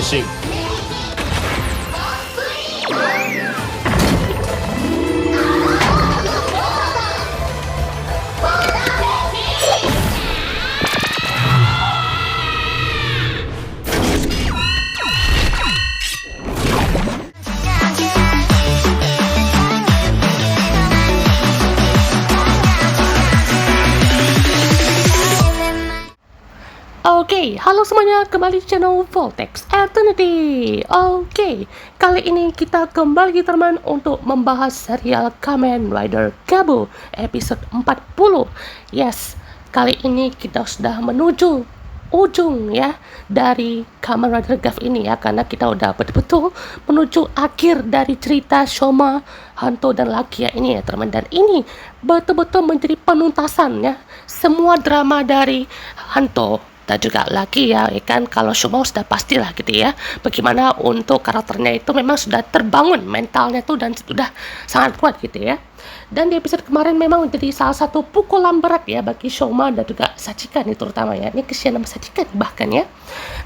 Racing. Oke, halo semuanya, kembali di channel Voltex Eternity. Oke, kali ini kita kembali teman untuk membahas serial Kamen Rider Gabu episode 40. Yes, kali ini kita sudah menuju ujung ya dari Kamen Rider Gabu ini ya, karena kita udah betul-betul menuju akhir dari cerita Shoma, Hanto dan Lakia ini ya teman. Dan ini betul-betul menjadi penuntasan ya semua drama dari Hanto dan juga lagi ya kan. Kalau Shoma sudah pastilah gitu ya bagaimana untuk karakternya itu memang sudah terbangun mentalnya tuh dan sudah sangat kuat gitu ya. Dan di episode kemarin memang menjadi salah satu pukulan berat ya bagi Shoma dan juga Sachika nih terutama ya. Ini kesian sama Sachika bahkan ya,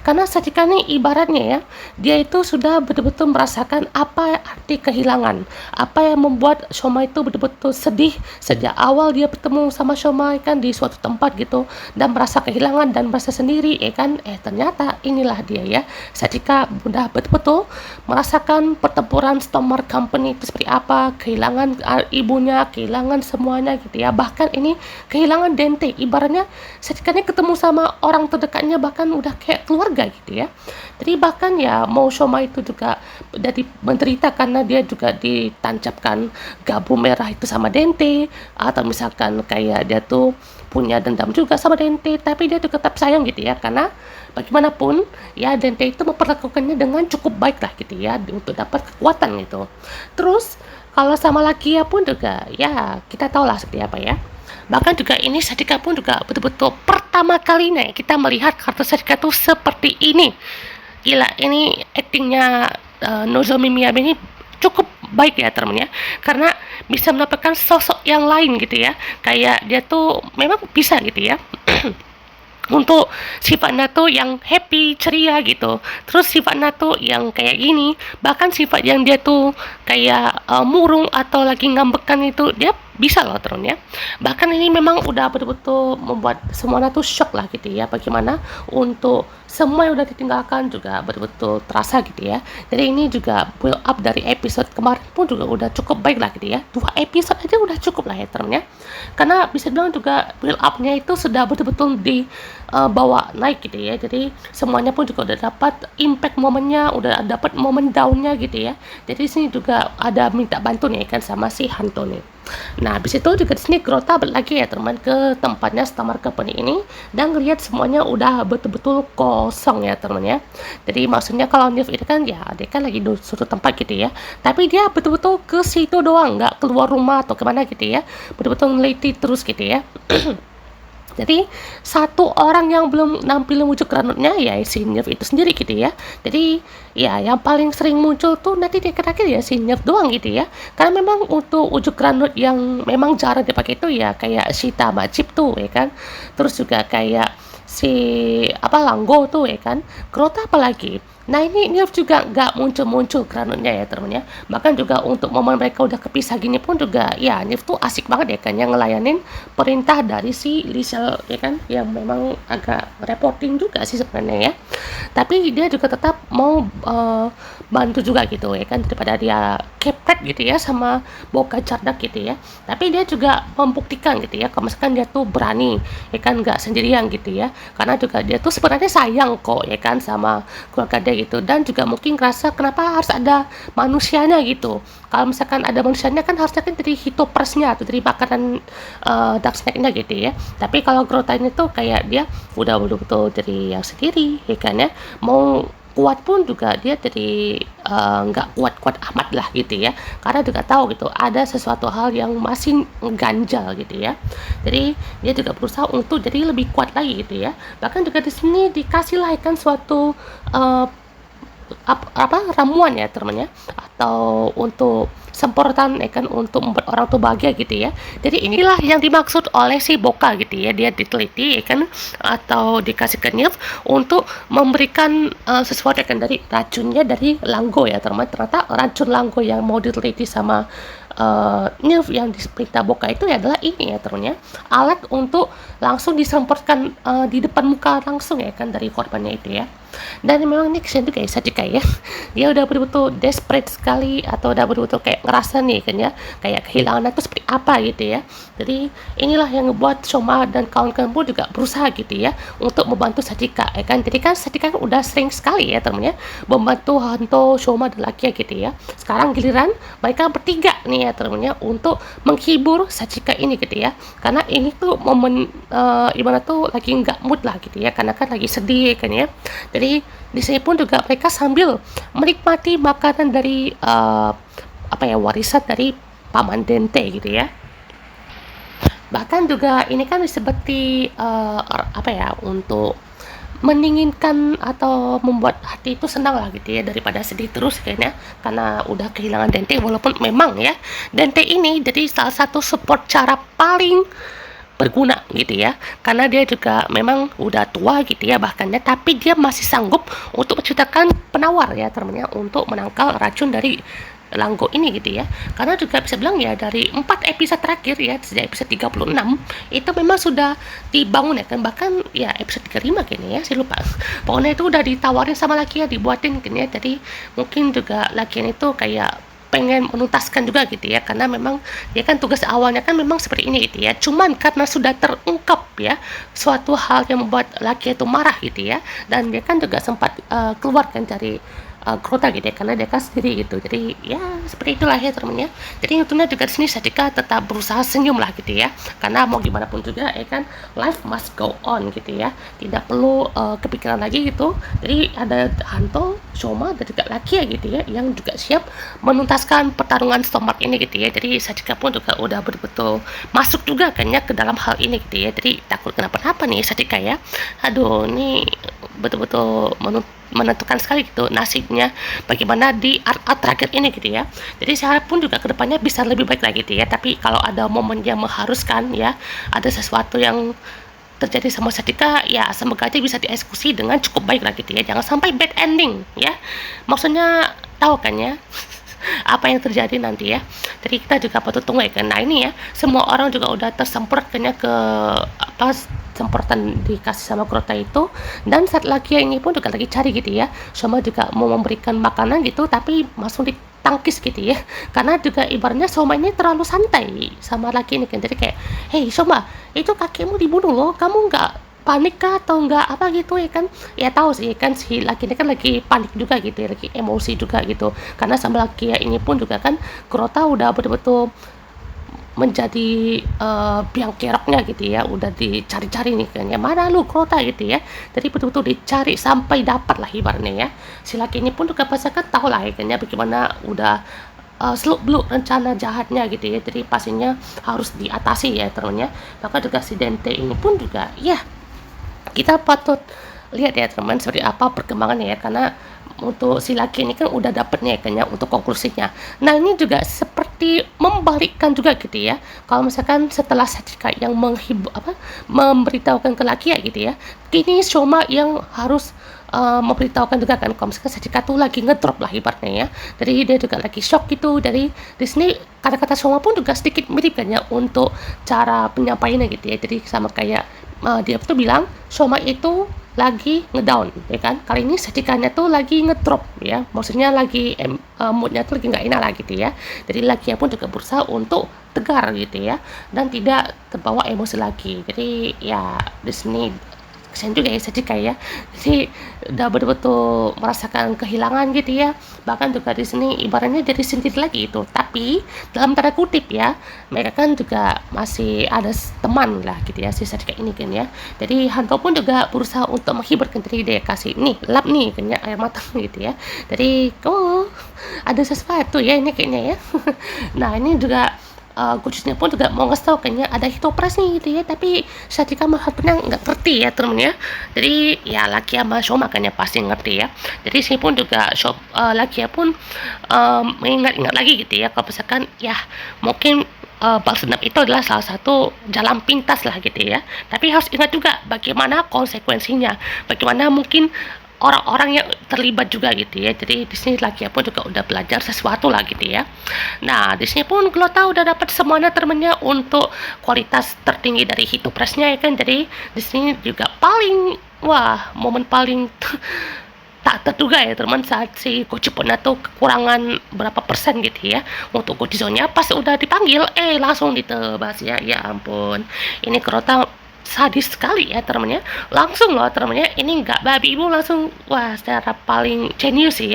karena Sachika nih ibaratnya ya, dia itu sudah betul-betul merasakan apa arti kehilangan, apa yang membuat Shoma itu betul-betul sedih sejak awal dia bertemu sama Shoma kan di suatu tempat gitu, dan merasa kehilangan dan merasa sendiri ya kan. Ternyata inilah dia ya, Sachika sudah betul-betul merasakan pertempuran Stormmark Company itu seperti apa, kehilangan ibunya, kehilangan semuanya gitu ya. Bahkan ini kehilangan Dente, ibaratnya Sachika ini ketemu sama orang terdekatnya, bahkan udah kayak keluarga gitu ya. Jadi bahkan ya mau Shoma itu juga jadi menderita karena dia juga ditancapkan gabu merah itu sama Dente, atau misalkan kayak dia tuh punya dendam juga sama Dente, tapi dia tuh tetap sayang gitu ya, karena bagaimanapun ya Dente itu memperlakukannya dengan cukup baik lah gitu ya untuk dapat kekuatan gitu. Terus kalau sama Lakia pun juga ya kita tahu lah seperti apa ya. Bahkan juga ini Sachika pun juga betul-betul pertama kalinya kita melihat karakter Sachika tuh seperti ini. Gila, ini aktingnya Nozomi Miyabi ini cukup baik ya teman ya, karena bisa menampilkan sosok yang lain gitu ya. Kayak dia tuh memang bisa gitu ya untuk sifatnya tuh yang happy, ceria gitu. Terus sifatnya tuh yang kayak gini, bahkan sifat yang dia tuh kayak murung atau lagi ngambekan itu dia bisa loh turun ya. Bahkan ini memang udah betul-betul membuat semuanya tuh shock lah gitu ya, bagaimana untuk semua yang udah ditinggalkan juga betul-betul terasa gitu ya. Jadi ini juga build up dari episode kemarin pun juga udah cukup baik lah gitu ya. 2 episode aja udah cukup lah ya teman ya, karena bisa bilang juga build upnya itu sudah betul-betul dibawa naik gitu ya. Jadi semuanya pun juga udah dapat impact momennya, udah dapat momen downnya gitu ya. Jadi sini juga ada minta bantu nih kan sama si Hanto nih. Nah, habis itu juga di sini Grota balik lagi ya teman ke tempatnya Stormmark Company ini, dan ngelihat semuanya udah betul-betul kosong ya teman ya. Jadi maksudnya kalau Nif itu kan ya dia kan lagi di suatu tempat gitu ya, tapi dia betul-betul ke situ doang, nggak keluar rumah atau kemana gitu ya, betul-betul neliti terus gitu ya. Jadi satu orang yang belum nampilin wujud granatnya ya si Nerf itu sendiri gitu ya. Jadi ya yang paling sering muncul tuh nanti di akhir-akhir ya si Nerf doang gitu ya. Karena memang untuk wujud granat yang memang jarang dipakai itu ya kayak si Tamachip tuh ya kan. Terus juga kayak si Langgo tuh ya kan. Grota apalagi. Nah ini Nerf juga nggak muncul-muncul granatnya ya teman ya. Bahkan juga untuk momen mereka udah kepisah gini pun juga ya Nerf tuh asik banget ya kan, yang ngelayanin perintah dari si Liesel ya kan, yang memang agak reporting juga sih sebenarnya ya. Tapi dia juga tetap mau bantu juga gitu ya kan, daripada dia kepret gitu ya sama Boka Cerdak gitu ya. Tapi dia juga membuktikan gitu ya, kalau misalkan dia tuh berani ya kan, nggak sendirian gitu ya. Karena juga dia tuh sebenarnya sayang kok ya kan sama keluarga dia gitu, dan juga mungkin ngerasa kenapa harus ada manusianya gitu. Kalau misalkan ada manusianya kan harusnya kan dari hitopersnya atau dari makanan dark snake-nya gitu ya. Tapi kalau Grota ini tuh kayak dia udah betul-betul dari yang sendiri ya kan ya. Mau kuat pun juga dia jadi nggak kuat-kuat amat lah gitu ya, karena juga tahu gitu ada sesuatu hal yang masih ganjal gitu ya. Jadi dia juga berusaha untuk jadi lebih kuat lagi gitu ya. Bahkan juga di sini dikasih lah kan suatu ramuan ya temannya, atau untuk semprotan ya kan, untuk membuat orang tuh bahagia gitu ya. Jadi inilah yang dimaksud oleh si Boka gitu ya, dia diteliti ya kan, atau dikasih ke Nilf untuk memberikan sesuatu ya kan, dari racunnya dari Langgo ya teman. Ternyata racun Langgo yang mau diteliti sama Nilf yang diperintah Boka itu adalah ini ya temannya, alat untuk langsung disemprotkan di depan muka langsung ya kan dari korbannya itu ya. Dan memang ini kesian juga ya Sachika ya, dia udah betul-betul desperate sekali, atau udah betul-betul kayak ngerasa nih kan ya, kayak kehilangan itu seperti apa gitu ya. Jadi inilah yang ngebuat Shoma dan kawan-kawan pun juga berusaha gitu ya untuk membantu Sachika ya kan. Jadi kan Sachika kan udah sering sekali ya temennya membantu Hanto, Shoma dan Lakia gitu ya. Sekarang giliran mereka bertiga nih ya temennya untuk menghibur Sachika ini gitu ya, karena ini tuh momen gimana tuh lagi nggak mood lah gitu ya, karena kan lagi sedih kan ya. Jadi di sini pun juga mereka sambil menikmati makanan dari warisan dari paman Dente gitu ya. Bahkan juga ini kan seperti untuk mendinginkan atau membuat hati itu senang lah gitu ya, daripada sedih terus kayaknya karena udah kehilangan Dente. Walaupun memang ya Dente ini jadi salah satu support cara paling berguna gitu ya, karena dia juga memang udah tua gitu ya bahkannya, tapi dia masih sanggup untuk menciptakan penawar ya temennya untuk menangkal racun dari Langgo ini gitu ya. Karena juga bisa bilang ya, dari 4 episode terakhir ya, sejak episode 36 itu memang sudah dibangun ya kan, bahkan ya episode 35 kayaknya ya, saya lupa. Pokoknya itu udah ditawarin sama Lakia, dibuatin kan ya. Jadi mungkin juga Lakia itu kayak pengen menuntaskan juga gitu ya, karena memang dia kan tugas awalnya kan memang seperti ini gitu ya. Cuman karena sudah terungkap ya suatu hal yang membuat Lakia itu marah gitu ya, dan dia kan juga sempat keluarkan dari Crota gitu ya, karena dia kan sendiri gitu. Jadi ya seperti itulah ya temennya. Jadi untungnya juga di sini Sadika tetap berusaha senyum lah gitu ya, karena mau gimana pun juga ya kan, life must go on gitu ya, tidak perlu kepikiran lagi gitu. Jadi ada Hanto, Shoma dan juga Lakia gitu ya, yang juga siap menuntaskan pertarungan Stormmark ini gitu ya. Jadi Sadika pun juga udah betul-betul masuk juga kan ya ke dalam hal ini gitu ya. Jadi takut kenapa-napa nih Sadika ya. Aduh, ini betul-betul menentukan sekali gitu nasibnya bagaimana di art terakhir ini gitu ya. Jadi saya harap pun juga kedepannya bisa lebih baik lagi gitu ya. Tapi kalau ada momen yang mengharuskan ya, ada sesuatu yang terjadi sama Sadika ya, semoga aja bisa dieksekusi dengan cukup baik lah gitu ya, jangan sampai bad ending ya. Maksudnya tahu kan ya apa yang terjadi nanti ya. Jadi kita juga patut tunggu ya kan. Nah ini ya, semua orang juga udah tersemprot kayaknya ke semprotan dikasih sama Crota itu. Dan saat Lakia ini pun juga lagi cari gitu ya, Soma juga mau memberikan makanan gitu, tapi langsung ditangkis gitu ya, karena juga ibaratnya Soma ini terlalu santai sama Lakia ini kan. Jadi kayak, hey Soma, itu kakimu dibunuh loh, kamu nggak panik kah atau enggak apa gitu ya kan. Ya tahu sih kan si Laki ini kan lagi panik juga gitu ya, lagi emosi juga gitu, karena sama Laki ini pun juga kan Crota udah betul-betul menjadi biang keroknya gitu ya, udah dicari-cari nih kan ya, mana lu Crota gitu ya. Jadi betul-betul dicari sampai dapat lah ibaratnya ya. Si Laki ini pun juga pasti kan tahu lah ya kan ya, bagaimana udah seluk beluk rencana jahatnya gitu ya. Jadi pastinya harus diatasi ya temennya. Maka juga si Dente ini pun juga ya, kita patut lihat ya teman seperti apa perkembangannya ya, karena untuk si Laki ini kan udah dapetnya ya kan ya untuk konklusinya. Nah ini juga seperti membalikkan juga gitu ya, kalau misalkan setelah Sachika yang memberitahukan ke Laki ya gitu ya, kini Shoma yang harus memberitahukan juga kan kalau misalkan Sachika tuh lagi ngedrop lah ibaratnya ya. Jadi dia juga lagi shock gitu. Dari di sini kata-kata Shoma pun juga sedikit mirip kan ya untuk cara penyampaiannya gitu ya. Jadi sama kayak dia tuh bilang Shoma itu lagi ngedown ya kan, kali ini Sachikanya tuh lagi ngedrop ya, maksudnya lagi moodnya tuh lagi nggak enak lah gitu ya. Jadi Lakia pun juga berusaha untuk tegar gitu ya, dan tidak terbawa emosi lagi. Jadi ya di sini kesian juga ya Sachika ya, jadi udah betul-betul merasakan kehilangan gitu ya. Bahkan juga di sini ibaratnya jadi sendiri lagi itu, tapi dalam tanda kutip ya, mereka kan juga masih ada teman lah gitu ya si Sachika ini kan ya. Jadi Hanto pun juga berusaha untuk menghiburkan diri, dia kasih nih lap nih kan ya, air mata gitu ya. Jadi ada sesuatu ya ini kayaknya ya. Nah ini juga Gojusnya pun juga mau ngasih tau kayaknya ada hitopres nih gitu ya, tapi Satika Mahaprana nggak ngerti ya temen ya. Jadi ya Lakia sama Shoma makanya pasti ngerti ya. Jadi sini pun juga Lakia pun mengingat-ingat lagi gitu ya, kalau misalkan ya mungkin balas dendam itu adalah salah satu jalan pintas lah gitu ya. Tapi harus ingat juga bagaimana konsekuensinya, bagaimana mungkin orang-orang yang terlibat juga gitu ya. Jadi di sini Lakia pun juga udah belajar sesuatu lah gitu ya. Nah di sini pun Glota udah dapat semuanya temennya untuk kualitas tertinggi dari hitopresnya ya kan. Jadi di sini juga paling momen paling tak terduga ya teman saat si Gochipona tuh kekurangan berapa persen gitu ya untuk Gojizonya, pas udah dipanggil langsung ditebas ya ampun, ini Krota sadis sekali ya temennya, langsung loh temennya, ini nggak babi ibu, langsung secara paling genius sih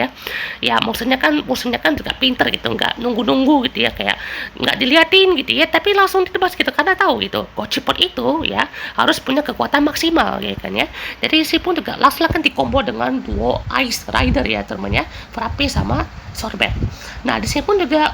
ya maksudnya kan juga pinter gitu, nggak nunggu gitu ya, kayak nggak diliatin gitu ya, tapi langsung ditebas gitu karena tahu gitu Gochipon itu ya harus punya kekuatan maksimal ya kan ya. Jadi si pun juga langsung akan dikombo dengan duo Ice Rider ya temennya, Frappe sama Sorbet. Nah di sini pun juga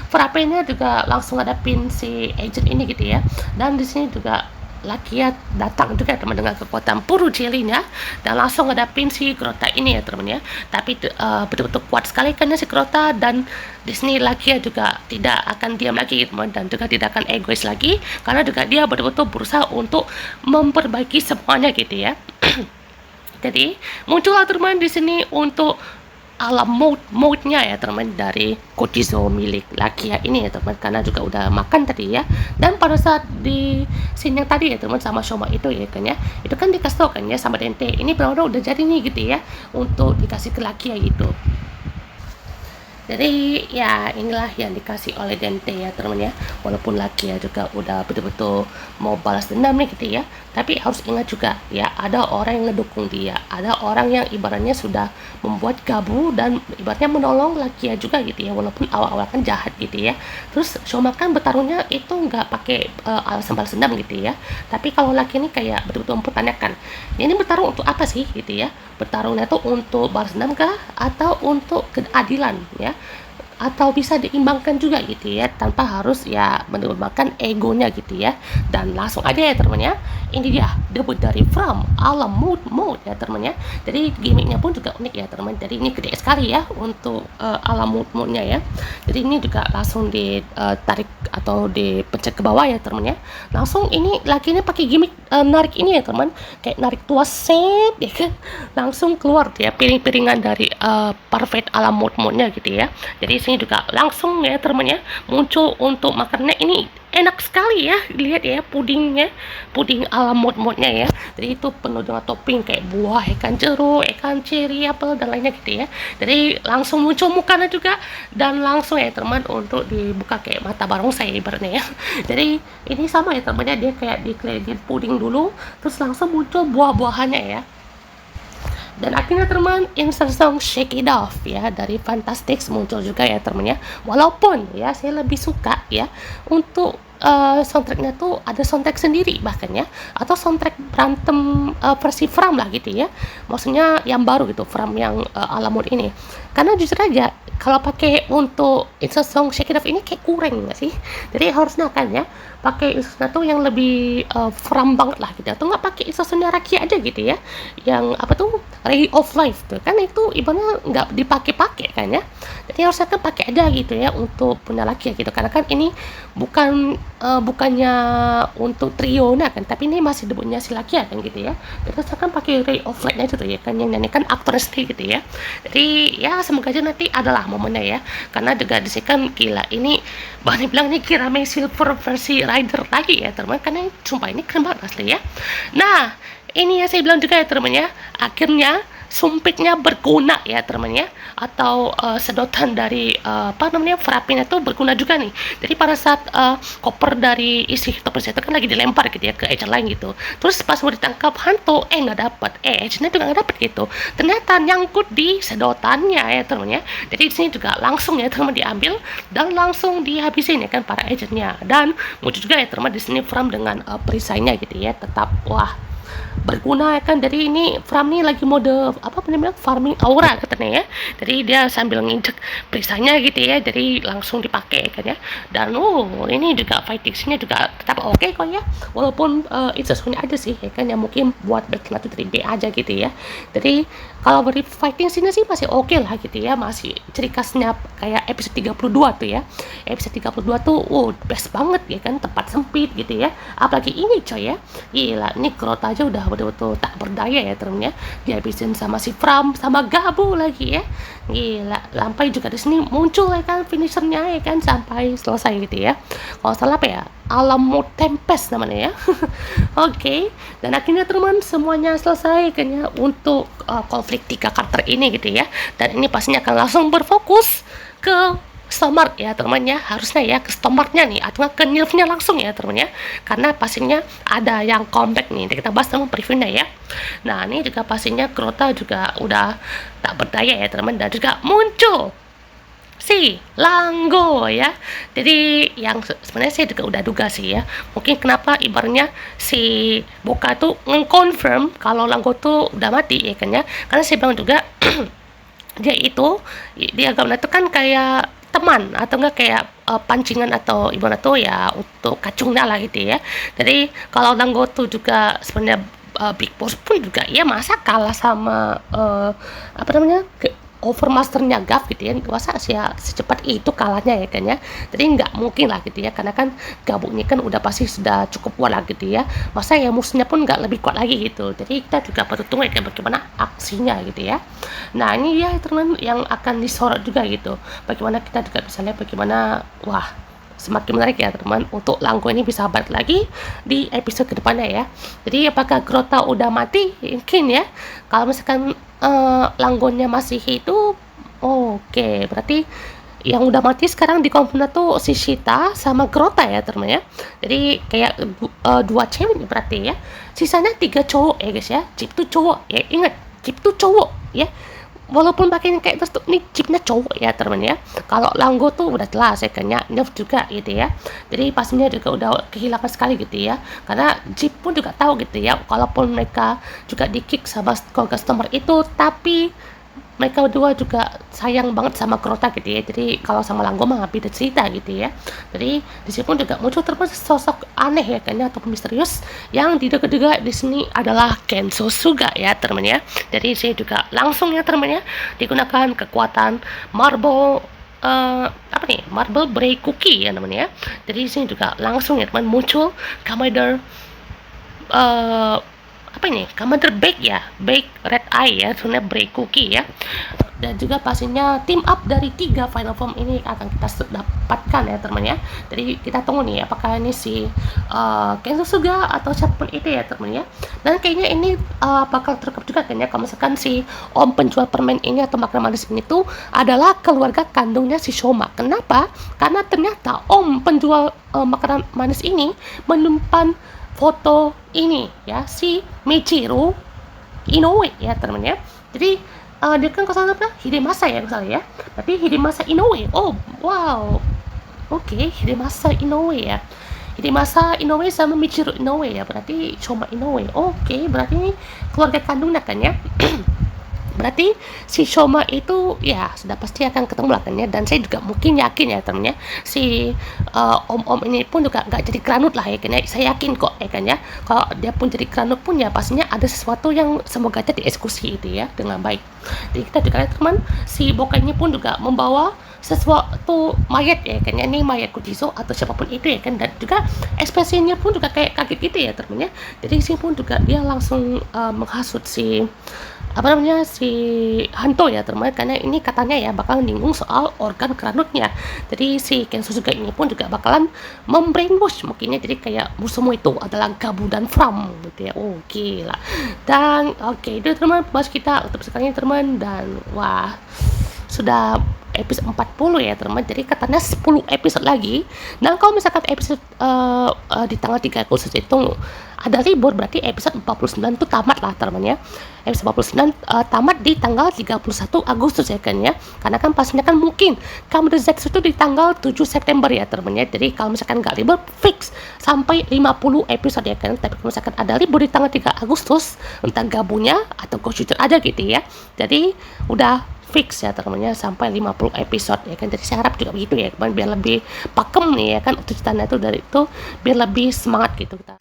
Frappe-nya juga langsung ngadapin si agent ini gitu ya, dan di sini juga Lakia datang juga teman dengan kekuatan Puru Jelinya dan langsung ngadapin si Grota ini ya teman ya. Tapi betul-betul kuat sekali karena si Grota, dan di sini Lakia juga tidak akan diam lagi teman, dan juga tidak akan egois lagi karena juga dia betul-betul berusaha untuk memperbaiki semuanya gitu ya. Jadi muncullah teman di sini untuk alam mode-nya ya teman dari Gojizo milik Lakia ini ya teman, karena juga udah makan tadi ya. Dan pada saat di scene yang tadi ya teman sama Shoma itu ya kan ya, itu kan dikasih tau kan ya sama Dente, ini benar-benar udah jadi nih gitu ya untuk dikasih ke Lakia gitu. Jadi ya inilah yang dikasih oleh Dente ya teman ya, walaupun Lakia juga udah betul-betul mau balas dendam nih gitu ya, tapi harus ingat juga ya ada orang yang ngedukung dia, ada orang yang ibaratnya sudah membuat Gabu dan ibaratnya menolong Lakia juga gitu ya, walaupun awal-awal kan jahat gitu ya. Terus Shoma kan bertarungnya itu nggak pakai alasan balas dendam gitu ya, tapi kalau Lakia ini kayak betul-betul mempertanyakan ini bertarung untuk apa sih gitu ya, bertarungnya tuh untuk balas dendam kah atau untuk keadilan ya, atau bisa diimbangkan juga gitu ya, tanpa harus ya mengorbankan egonya gitu ya. Dan langsung aja ya temennya, ini dia debut dari From alam mode ya temennya. Jadi gimmicknya pun juga unik ya teman, jadi ini gede sekali ya untuk alam mode-nya ya. Jadi ini juga langsung ditarik atau dipencet ke bawah ya temennya, langsung ini lagi ini pakai gimmick narik ini ya teman, kayak narik tuas set ya kan, langsung keluar ya piring-piringan dari perfect alam mode-nya gitu ya. Jadi sini juga langsung ya temennya muncul untuk makannya, ini enak sekali ya, lihat ya puding ala mod-modnya ya. Jadi itu penuh dengan topping kayak buah, ikan jeruk, ikan ceri, apel dan lainnya gitu ya. Jadi langsung muncul mukanya juga, dan langsung ya teman untuk dibuka kayak mata barongsai ibaratnya ya. Jadi ini sama ya temannya, dia kayak dikelilingin puding dulu, terus langsung muncul buah-buahannya ya. Dan akhirnya teman insert song Shake It Off ya dari Fantastics muncul juga ya temennya, walaupun ya saya lebih suka ya untuk soundtracknya tuh ada soundtrack sendiri bahkan ya, atau soundtrack berantem versi Fram lah gitu ya, maksudnya yang baru gitu, Fram yang ala mode ini, karena jujur aja kalau pakai untuk insert song Shake It Off ini kayak kurang nggak sih. Jadi harusnya kan ya pakai insertnya tuh yang lebih Fram banget lah gitu, atau nggak pakai insertnya Rakia aja gitu ya, yang apa tuh Ray of Life tuh kan, itu ibaratnya nggak dipakai kan ya. Jadi harusnya kan pakai aja gitu ya untuk punya Lakia gitu, karena kan ini bukannya untuk trio nah kan, tapi ini masih debutnya si Lakia kan gitu ya. Terus kan pakai Ray of Light-nya itu tuh ya kan, yang nyanyikan aktor sendiri gitu ya. Jadi ya semoga aja nanti adalah momennya ya, karena juga di sini kan gila, ini Bani bilang ini Kirame Silver versi Rider lagi ya teman, karena sumpah ini keren banget asli ya. Nah ini ya saya bilang juga ya teman ya, akhirnya sumpitnya berguna ya teman ya, atau sedotan dari Frappenya itu berguna juga nih. Jadi pada saat koper dari isi toples itu kan lagi dilempar gitu ya ke agent lain gitu, terus pas mau ditangkap hantu nggak dapat, agentnya juga nggak dapat gitu, ternyata nyangkut di sedotannya ya teman ya. Jadi di sini juga langsung ya teman diambil dan langsung dihabisin ya kan para agentnya. Dan muncul juga ya teman di sini Fram dengan perisainya gitu ya, tetap berguna ya kan. Dari ini Fram nih lagi mode apa namanya farming aura katanya ya. Jadi dia sambil nginjek perisanya gitu ya, jadi langsung dipakai kan ya. Dan ini juga fighting scene-nya juga tetap oke kok ya, walaupun itu sesuatu aja sih ya kan, yang mungkin buat berkilatu dari B aja gitu ya. Jadi kalau dari fighting scene sih masih oke lah gitu ya, masih ciri khasnya kayak episode 32 tuh ya. Episode 32 tuh best banget ya kan, tempat sempit gitu ya. Apalagi ini coy ya, gila, ini Grot aja udah betul-betul tak berdaya ya terusnya, dihabisin sama si Fram sama Gabu lagi ya. Gila, sampai juga di sini muncul ya kan finishernya ya kan, sampai selesai gitu ya. Kalau salah apa ya, Alamo Tempest namanya ya. Oke, dan akhirnya teman semuanya selesai kayaknya untuk konflik tiga karakter ini gitu ya. Dan ini pastinya akan langsung berfokus ke Stormmark ya teman ya, harusnya ya ke Stormmarknya nih, atau ke Nilfnya langsung ya teman ya, karena pastinya ada yang comeback nih, kita bahas sama previewnya ya. Nah ini juga pastinya Crota juga udah tak berdaya ya teman, dan juga muncul si Langgo ya. Jadi yang sebenarnya saya juga udah duga sih ya, mungkin kenapa ibaratnya si Boka tuh nge-confirm kalau Langgo tuh udah mati ya kan ya, karena saya bilang juga dia gambar itu kan kayak teman atau enggak kayak pancingan atau ibarat tuh ya untuk kacungnya lah gitu ya. Jadi kalau Langgo tuh juga sebenarnya Big Boss pun juga ya masa kalah sama apa namanya overmasternya Gav gitu ya, masa ya secepat itu kalahnya ya kan ya. Jadi nggak mungkin lah gitu ya, karena kan Gabu ini kan udah pasti sudah cukup kuat lah gitu ya, masa ya musuhnya pun nggak lebih kuat lagi gitu. Jadi kita juga perlu tunggu ya bagaimana aksinya gitu ya. Nah ini ya teman yang akan disorot juga gitu, bagaimana kita juga bisa lihat bagaimana semakin menarik ya teman untuk Langgo ini bisa balik lagi di episode kedepannya ya. Jadi apakah Grota udah mati mungkin ya, kalau misalkan Langgonya masih hidup, oke, berarti yang udah mati sekarang di konfirmasi tuh si Shita sama Grota ya teman ya. Jadi kayak dua cewek berarti ya, sisanya 3 cowok ya guys ya. Chip tuh cowok ya, ingat Chip tuh cowok ya, walaupun pakai kayak terus tuh, nih chipnya cowok ya teman ya. Kalau Langgo tuh udah jelas ya kan ya, nerf juga gitu ya. Jadi pastinya juga udah kehilangan sekali gitu ya, karena Jeep pun juga tahu gitu ya, kalaupun mereka juga di kick sama customer itu, tapi mereka berdua juga sayang banget sama Crota gitu ya. Jadi kalau sama Langgo mah beda cerita gitu ya. Jadi di sini pun juga muncul terus sosok aneh ya kayaknya ataupun misterius yang diduga-duga di sini adalah Kenzo Suga ya teman ya. Jadi saya juga langsung ya teman ya, digunakan kekuatan Marble Marble Break Cookie ya namanya ya. Jadi sini juga langsung ya teman muncul Commander Commander Bake ya, Bake Red Eye ya, sebenarnya Break Cookie ya. Dan juga pastinya team up dari 3 final form ini akan kita dapatkan ya teman ya. Jadi kita tunggu nih apakah ini si Kenzo Suga atau siapapun itu ya teman ya. Dan kayaknya ini bakal terungkap juga kan ya, kalau misalkan si om penjual permen ini atau makanan manis ini tuh adalah keluarga kandungnya si Shoma. Kenapa? Karena ternyata om penjual makanan manis ini menyimpan foto ini ya, si Michiru Inoue ya teman ya. Jadi dia kan kalau salah Hidemasa ya misalnya ya, tapi Hidemasa Inoue, Hidemasa Inoue ya, Hidemasa Inoue sama Michiru Inoue ya, berarti Shoma Inoue. Berarti ini keluarga kandungnya kan ya. Berarti si Shoma itu ya sudah pasti akan ketemu lah kan ya. Dan saya juga mungkin yakin ya temennya, si om-om ini pun juga nggak jadi granut lah ya kan ya. Saya yakin kok ya kan ya, kalau dia pun jadi granut pun ya pastinya ada sesuatu yang semoga aja dieksekusi itu ya dengan baik. Jadi kita juga lihat teman, si Boka ini pun juga membawa sesuatu mayat ya kan ya, ini mayat Kujizo atau siapapun itu ya kan. Dan juga ekspresinya pun juga kayak kaget gitu ya temennya. Jadi sini pun juga dia langsung menghasut si si Hanto ya teman, karena ini katanya ya bakal menyinggung soal organ kranutnya. Jadi si Kenzo juga ini pun juga bakalan membrainwash mungkinnya, jadi kayak musuhmu itu adalah Gabu dan Fram gitu ya. Gila. Dan itu teman bahas kita untuk sekarang ini teman. Dan sudah episode 40 ya teman, jadi katanya 10 episode lagi. Dan kalau misalkan episode di tanggal 3 Agustus itu ada libur, berarti episode 49 itu tamat lah teman ya. Episode 49 tamat di tanggal 31 Agustus ya kan ya, karena kan pastinya kan mungkin Kamen Rider Z itu di tanggal 7 September ya teman ya. Jadi kalau misalkan nggak libur fix sampai 50 episode ya kan, tapi kalau misalkan ada libur di tanggal 3 Agustus entah gabungnya atau go shooter aja gitu ya, jadi udah fix ya teman-teman sampai 50 episode ya kan. Jadi saya harap juga begitu ya teman, biar lebih pakem nih ya kan untuk ceritanya itu, dari itu biar lebih semangat gitu kita.